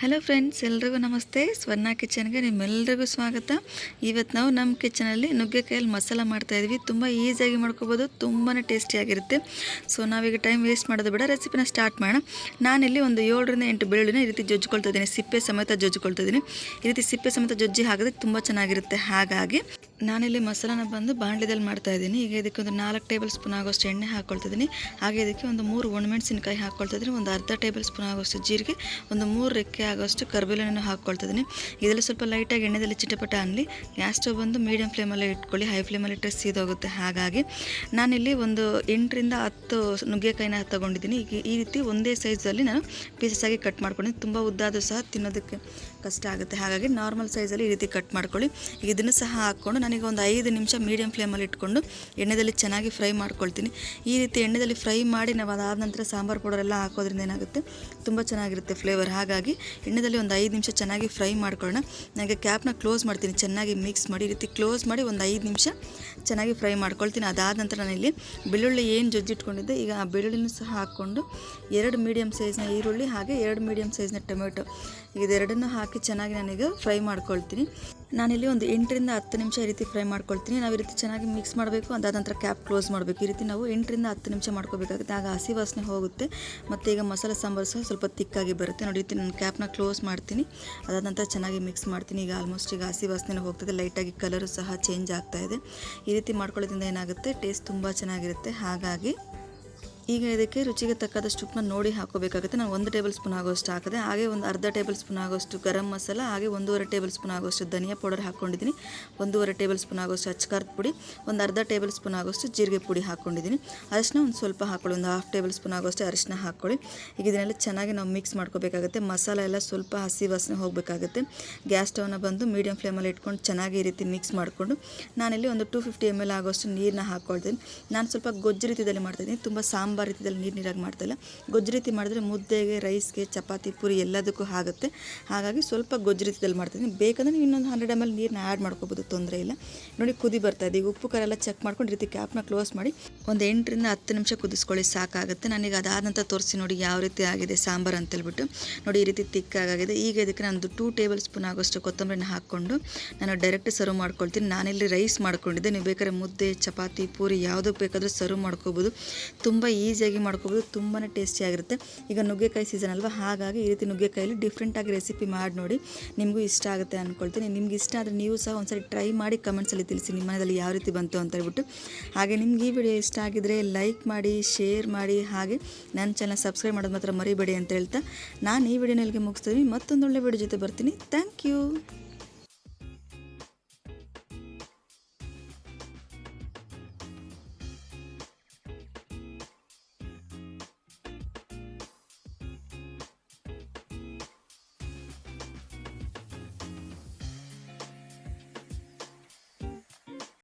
Hello friends, ಎಲ್ರಿಗೂ ನಮಸ್ತೆ. ಸ್ವರ್ಣ ಕಿಚನ್ಗೆ ನಿಮ್ಮೆಲ್ಲರಿಗೂ ಸ್ವಾಗತ. ಇವತ್ತು ನಾವು ನಮ್ಮ ಕಿಚನಲ್ಲಿ ನುಗ್ಗೆಕಾಯಲ್ಲಿ ಮಸಾಲ ಮಾಡ್ತಾಯಿದ್ವಿ. ತುಂಬ ಈಸಿಯಾಗಿ ಮಾಡ್ಕೋಬೋದು, ತುಂಬಾ ಟೇಸ್ಟಿಯಾಗಿರುತ್ತೆ. ಸೊ ನಾವೀಗ ಟೈಮ್ ವೇಸ್ಟ್ ಮಾಡೋದು ಬೇಡ, ರೆಸಿಪಿನ ಸ್ಟಾರ್ಟ್ ಮಾಡೋಣ. ನಾನಿಲ್ಲಿ ಒಂದು 7ರಿಂದ 8 ಬೆಳ್ಳುಳ್ಳಿನ ಈ ರೀತಿ ಜೊಜ್ಕೊಳ್ತಾ ಇದ್ದೀನಿ, ಸಿಪ್ಪೆ ಸಮೇತ ಜೊಜ್ಕೊಳ್ತಾ ಇದ್ದೀನಿ. ಈ ರೀತಿ ಸಿಪ್ಪೆ ಸಮೇತ ಜೊಜ್ಜಿ ಹಾಕಿದ್ರೆ ತುಂಬ ಚೆನ್ನಾಗಿರುತ್ತೆ. ಹಾಗಾಗಿ ನಾನಿಲ್ಲಿ ಮಸಾಲಾನ ಬಂದು ಬಾಣಲೆದಲ್ಲಿ ಮಾಡ್ತಾಯಿದ್ದೀನಿ. ಈಗ ಇದಕ್ಕೆ ಒಂದು 4 ಟೇಬಲ್ ಸ್ಪೂನ್ ಆಗೋಷ್ಟು ಎಣ್ಣೆ ಹಾಕ್ಕೊಳ್ತಿದ್ದೀನಿ. ಹಾಗೆ ಇದಕ್ಕೆ ಒಂದು 3 ಒಣಮೆಣಸಿನಕಾಯಿ ಹಾಕ್ಕೊಳ್ತಾ ಇದ್ದೀನಿ. ಒಂದು ಅರ್ಧ ಟೇಬಲ್ ಸ್ಪೂನ್ ಆಗೋಷ್ಟು ಜೀರಿಗೆ, ಒಂದು 3 ರೆಕ್ಕೆ ಆಗೋಷ್ಟು ಕರಿಬೇಲನ್ನು ಹಾಕ್ಕೊಳ್ತಿದ್ದೀನಿ. ಇದೆಲ್ಲ ಸ್ವಲ್ಪ ಲೈಟಾಗಿ ಎಣ್ಣೆದಲ್ಲಿ ಚಿಟಪಟ ಅನ್ನಲಿ. ಗ್ಯಾಸ್ ಸ್ಟವ್ ಬಂದು ಮೀಡಿಯಂ ಫ್ಲೇಮಲ್ಲೇ ಇಟ್ಕೊಳ್ಳಿ, ಹೈ ಫ್ಲೇಮಲ್ಲಿ ಇಟ್ಟರೆ ಸೀದೋಗುತ್ತೆ. ಹಾಗಾಗಿ ನಾನಿಲ್ಲಿ ಒಂದು 8ರಿಂದ 10 ನುಗ್ಗೆಕಾಯಿನ ತೊಗೊಂಡಿದ್ದೀನಿ. ಈಗ ಈ ರೀತಿ ಒಂದೇ ಸೈಜಲ್ಲಿ ನಾನು ಪೀಸಸ್ ಆಗಿ ಕಟ್ ಮಾಡ್ಕೊಂಡಿದ್ದೀನಿ. ತುಂಬ ಉದ್ದಾದರೂ ಸಹ ತಿನ್ನೋದಕ್ಕೆ ಕಷ್ಟ ಆಗುತ್ತೆ. ಹಾಗಾಗಿ ನಾರ್ಮಲ್ ಸೈಜಲ್ಲಿ ಈ ರೀತಿ ಕಟ್ ಮಾಡ್ಕೊಳ್ಳಿ. ಈಗ ಇದನ್ನು ಸಹ ಹಾಕ್ಕೊಂಡು ನನಗೆ ಒಂದು 5 ನಿಮಿಷ ಮೀಡಿಯಂ ಫ್ಲೇಮಲ್ಲಿ ಇಟ್ಕೊಂಡು ಎಣ್ಣೆಯಲ್ಲಿ ಚೆನ್ನಾಗಿ ಫ್ರೈ ಮಾಡ್ಕೊಳ್ತೀನಿ. ಈ ರೀತಿ ಎಣ್ಣೆಯಲ್ಲಿ ಫ್ರೈ ಮಾಡಿ ನಾವು ಅದಾದ ನಂತರ ಸಾಂಬಾರು ಪೌಡರ್ ಎಲ್ಲ ಹಾಕೋದ್ರಿಂದ ಏನಾಗುತ್ತೆ, ತುಂಬ ಚೆನ್ನಾಗಿರುತ್ತೆ ಫ್ಲೇವರ್. ಹಾಗಾಗಿ ಎಣ್ಣೆಯಲ್ಲಿ ಒಂದು 5 ನಿಮಿಷ ಚೆನ್ನಾಗಿ ಫ್ರೈ ಮಾಡ್ಕೊಳ್ಳೋಣ. ನನಗೆ ಕ್ಯಾಪ್ನ ಕ್ಲೋಸ್ ಮಾಡ್ತೀನಿ, ಚೆನ್ನಾಗಿ ಮಿಕ್ಸ್ ಮಾಡಿ ಈ ರೀತಿ ಕ್ಲೋಸ್ ಮಾಡಿ ಒಂದು 5 ನಿಮಿಷ ಚೆನ್ನಾಗಿ ಫ್ರೈ ಮಾಡ್ಕೊಳ್ತೀನಿ. ಅದಾದ ನಂತರ ನಾನಿಲ್ಲಿ ಬೆಳ್ಳುಳ್ಳಿ ಏನು ಜೊಜ್ಜಿಟ್ಕೊಂಡಿದ್ದೆ, ಈಗ ಆ ಬೆಳ್ಳುಳ್ಳಿನೂ ಸಹ ಹಾಕ್ಕೊಂಡು 2 ಮೀಡಿಯಮ್ ಸೈಜ್ನ ಈರುಳ್ಳಿ ಹಾಗೆ 2 ಮೀಡಿಯಮ್ ಸೈಜ್ನ ಟೊಮೆಟೊ ಇದೆರಡನ್ನು ಹಾಕಿ ಚೆನ್ನಾಗಿ ನಾನೀಗ ಫ್ರೈ ಮಾಡ್ಕೊಳ್ತೀನಿ. ನಾನಿಲ್ಲಿ ಒಂದು 8ರಿಂದ 10 ನಿಮಿಷ ಈ ರೀತಿ ಫ್ರೈ ಮಾಡ್ಕೊಳ್ತೀನಿ. ನಾವು ಈ ರೀತಿ ಚೆನ್ನಾಗಿ ಮಿಕ್ಸ್ ಮಾಡಬೇಕು. ಅದಾದ ನಂತರ ಕ್ಯಾಪ್ ಕ್ಲೋಸ್ ಮಾಡಬೇಕು. ಈ ರೀತಿ ನಾವು 8ರಿಂದ 10 ನಿಮಿಷ ಮಾಡ್ಕೋಬೇಕಾಗುತ್ತೆ. ಆಗ ಹಸಿ ವಾಸನೆ ಹೋಗುತ್ತೆ ಮತ್ತು ಈಗ ಮಸಾಲೆ ಸಾಂಬಾರು ಸಹ ಸ್ವಲ್ಪ ತಿಕ್ಕಾಗಿ ಬರುತ್ತೆ. ನೋಡಿ, ರೀತಿ ನಾನು ಕ್ಯಾಪ್ನ ಕ್ಲೋಸ್ ಮಾಡ್ತೀನಿ. ಅದಾದ ನಂತರ ಚೆನ್ನಾಗಿ ಮಿಕ್ಸ್ ಮಾಡ್ತೀನಿ. ಈಗ ಆಲ್ಮೋಸ್ಟ್ ಈಗ ಹಸಿ ವಾಸನೆ ಹೋಗ್ತದೆ, ಲೈಟಾಗಿ ಕಲರು ಸಹ ಚೇಂಜ್ ಆಗ್ತಾ ಇದೆ. ಈ ರೀತಿ ಮಾಡ್ಕೊಳ್ಳೋದ್ರಿಂದ ಏನಾಗುತ್ತೆ, ಟೇಸ್ಟ್ ತುಂಬ ಚೆನ್ನಾಗಿರುತ್ತೆ. ಹಾಗಾಗಿ ಈಗ ಇದಕ್ಕೆ ರುಚಿಗೆ ತಕ್ಕದಷ್ಟು ಉಪ್ಪನ್ನ ನೋಡಿ ಹಾಕೋಬೇಕಾಗುತ್ತೆ. ನಾನು 1 ಟೇಬಲ್ ಸ್ಪೂನ್ ಆಗೋಷ್ಟು ಹಾಕಿದೆ. ಹಾಗೆ ಒಂದು ಅರ್ಧ ಟೇಬಲ್ ಸ್ಪೂನ್ ಆಗೋಷ್ಟು ಗರಂ ಮಸಾಲ, ಹಾಗೆ 1.5 ಟೇಬಲ್ ಸ್ಪೂನ್ ಆಗೋಷ್ಟು ಧನಿಯಾ ಪೌಡರ್ ಹಾಕ್ಕೊಂಡಿದ್ದೀನಿ. 1.5 ಟೇಬಲ್ ಸ್ಪೂನ್ ಆಗೋಷ್ಟು ಅಚ್ಚಕಾರದ ಪುಡಿ, ಒಂದು ಅರ್ಧ ಟೇಬಲ್ ಸ್ಪೂನ್ ಆಗೋಷ್ಟು ಜೀರಿಗೆ ಪುಡಿ ಹಾಕ್ಕೊಂಡಿದ್ದೀನಿ. ಅರಿಶಿನ ಒಂದು ಸ್ವಲ್ಪ ಹಾಕ್ಕೊಳ್ಳಿ, ಒಂದು 1/2 ಟೇಬಲ್ ಸ್ಪೂನ್ ಆಗೋಷ್ಟು ಅರಿಶಿನ ಹಾಕ್ಕೊಳ್ಳಿ. ಈಗ ಇದನ್ನೆಲ್ಲ ಚೆನ್ನಾಗಿ ನಾವು ಮಿಕ್ಸ್ ಮಾಡ್ಕೋಬೇಕಾಗುತ್ತೆ. ಮಸಾಲ ಎಲ್ಲ ಸ್ವಲ್ಪ ಹಸಿ ವಾಸನೆ ಹೋಗಬೇಕಾಗುತ್ತೆ. ಗ್ಯಾಸ್ ಸ್ಟವ್ನ ಬಂದು ಮೀಡಿಯಂ ಫ್ಲೇಮಲ್ಲಿ ಇಟ್ಕೊಂಡು ಚೆನ್ನಾಗಿ ಈ ರೀತಿ ಮಿಕ್ಸ್ ಮಾಡಿಕೊಂಡು ನಾನಿಲ್ಲಿ ಒಂದು 250 ml ಆಗೋಷ್ಟು ನೀರನ್ನ ಹಾಕ್ಕೊಳ್ತೀನಿ. ನಾನು ಸ್ವಲ್ಪ ಗೊಜ್ಜು ರೀತಿಯಲ್ಲಿ ಮಾಡ್ತಾಯಿದ್ದೀನಿ, ತುಂಬ ಸಾಂಬಾರು ರೀತಿಯಲ್ಲಿ ನೀರಾಗಿ ಮಾಡ್ತಾಯಿಲ್ಲ. ಗೊಜ್ಜು ರೀತಿ ಮಾಡಿದ್ರೆ ಮುದ್ದೆಗೆ, ರೈಸ್ಗೆ, ಚಪಾತಿ, ಪೂರಿ ಎಲ್ಲದಕ್ಕೂ ಆಗುತ್ತೆ. ಹಾಗಾಗಿ ಸ್ವಲ್ಪ ಗೊಜ್ಜು ರೀತಿಯಲ್ಲಿ ಮಾಡ್ತಾಯಿದ್ದೀನಿ. ಬೇಕಂದರೆ ನೀವು ಇನ್ನೊಂದು 100 ml ನೀರನ್ನ ಆ್ಯಡ್ ಮಾಡ್ಕೋಬೋದು, ತೊಂದರೆ ಇಲ್ಲ. ನೋಡಿ, ಕುದಿ ಬರ್ತಾಯಿದೆ. ಈಗ ಉಪ್ಪು ಖಾರ ಎಲ್ಲ ಚೆಕ್ ಮಾಡ್ಕೊಂಡು ರೀತಿ ಕ್ಯಾಪ್ನ ಕ್ಲೋಸ್ ಮಾಡಿ ಒಂದು 8ರಿಂದ 10 ನಿಮಿಷ ಕುದಿಸ್ಕೊಳ್ಳಿ, ಸಾಕಾಗುತ್ತೆ. ನಾನೀಗ ಅದಾದ ನಂತರ ತೋರಿಸಿ ನೋಡಿ ಯಾವ ರೀತಿ ಆಗಿದೆ ಸಾಂಬಾರು ಅಂತೇಳ್ಬಿಟ್ಟು. ನೋಡಿ, ಈ ರೀತಿ ತಿಕ್ಕಾಗಿದೆ. ಈಗ ಇದಕ್ಕೆ ನಾನು 2 ಟೇಬಲ್ ಸ್ಪೂನ್ ಆಗೋಷ್ಟು ಕೊತ್ತಂಬರಿನ ಹಾಕ್ಕೊಂಡು ನಾನು ಡೈರೆಕ್ಟ್ ಸರ್ವ್ ಮಾಡ್ಕೊಳ್ತೀನಿ. ನಾನಿಲ್ಲಿ ರೈಸ್ ಮಾಡ್ಕೊಂಡಿದ್ದೆ, ನೀವು ಬೇಕಾದ್ರೆ ಮುದ್ದೆ, ಚಪಾತಿ, ಪೂರಿ ಯಾವುದಕ್ಕೆ ಬೇಕಾದರೂ ಸರ್ವ್ ಮಾಡ್ಕೋಬೋದು. ತುಂಬ ಈಸಿಯಾಗಿ ಮಾಡ್ಕೋಬೋದು, ತುಂಬಾ ಟೇಸ್ಟಿಯಾಗಿರುತ್ತೆ. ಈಗ ನುಗ್ಗೆಕಾಯಿ ಸೀಸನ್ ಅಲ್ವಾ, ಹಾಗಾಗಿ ಈ ರೀತಿ ನುಗ್ಗೆಕಾಯಲ್ಲಿ ಡಿಫ್ರೆಂಟಾಗಿ ರೆಸಿಪಿ ಮಾಡಿ ನೋಡಿ, ನಿಮಗೂ ಇಷ್ಟ ಆಗುತ್ತೆ ಅಂದ್ಕೊಳ್ತೀನಿ. ನಿಮ್ಗೆ ಇಷ್ಟ ಆದರೆ ನೀವು ಸಹ ಒಂದ್ಸರಿ ಟ್ರೈ ಮಾಡಿ ಕಮೆಂಟ್ಸಲ್ಲಿ ತಿಳಿಸಿ ನಿಮ್ಮ ಮನೆಯಲ್ಲಿ ಯಾವ ರೀತಿ ಬಂತು ಅಂತ ಹೇಳ್ಬಿಟ್ಟು. ಹಾಗೆ ನಿಮ್ಗೆ ಈ ವಿಡಿಯೋ ಇಷ್ಟ ಆಗಿದ್ದರೆ ಲೈಕ್ ಮಾಡಿ, ಶೇರ್ ಮಾಡಿ, ಹಾಗೆ ನನ್ನ ಚಾನಲ್ ಸಬ್ಸ್ಕ್ರೈಬ್ ಮಾಡೋದು ಮಾತ್ರ ಮರಿಬೇಡಿ ಅಂತ ಹೇಳ್ತಾ ನಾನು ಈ ವಿಡಿಯೋನ ಇಲ್ಲಿಗೆ ಮುಗಿಸ್ತೀನಿ. ಮತ್ತೊಂದು ಒಳ್ಳೆ ವಿಡಿಯೋ ಜೊತೆ ಬರ್ತೀನಿ. Thank you.